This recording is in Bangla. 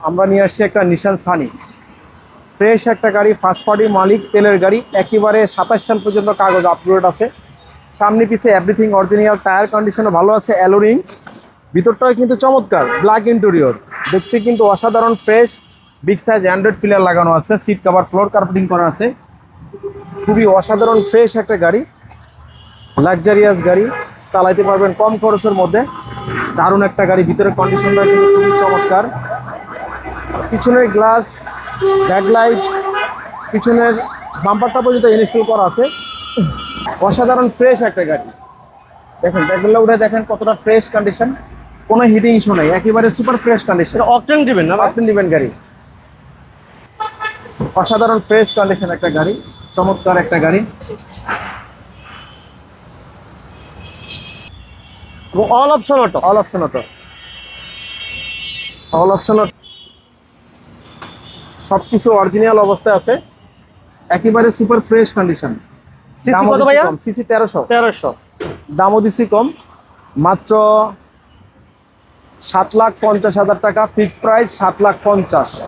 আমরা নিয়ে আসছি একটা নিশান সানি, ফ্রেশ একটা গাড়ি, ফার্স্ট পার্টি মালিক, তেলের গাড়ি, একেবারে 27 সাল পর্যন্ত কাগজ আপলোড আছে। সামনে পিছে এভরিথিং অরিজিনাল, টায়ার কন্ডিশনও ভালো আছে, অ্যালোরিং। ভিতরটাও কিন্তু চমৎকার, ব্ল্যাক ইন্টেরিয়র, দেখতে কিন্তু অসাধারণ fresh. Big size Android pillar লাগানো আছে, সিট কভার, ফ্লোর কার্পেটিং করা আছে। খুবই অসাধারণ ফ্রেশ একটা গাড়ি, লাক্সারিয়াস গাড়ি, চালাইতে পারবেন কম খরচের মধ্যে। দারুণ একটা গাড়ি, ভিতরের কন্ডিশনটা কিন্তু খুবই চমৎকার। পিছনের গ্লাস, ব্যাকলাইট, পিছনের বাম্পারটা পর্যন্ত ইনস্টল করা আছে। অসাধারণ ফ্রেশ একটা গাড়ি, দেখেন ব্যাকগুলো উঠে দেখেন কতটা ফ্রেশ কন্ডিশন, কোনো হিটিং ইস্যু নেই, একেবারে সুপার ফ্রেশ কন্ডিশন। অকটেন দিবেন না? অকটেন দিবেন গাড়ি, অসাধারণ ফ্রেশ কন্ডিশন একটা গাড়ি, চমৎকার একটা গাড়ি। All option auto. All option auto, all option auto, সবকিছু অরিজিনাল অবস্থায় আছে, একেবারে সুপার ফ্রেশ কন্ডিশন। সিসি কত ভাইয়া? সিসি 1300। 1300। দামও দিচ্ছি কম, মাত্র 7,50,000 টাকা ফিক্সড প্রাইস, 7,50,000।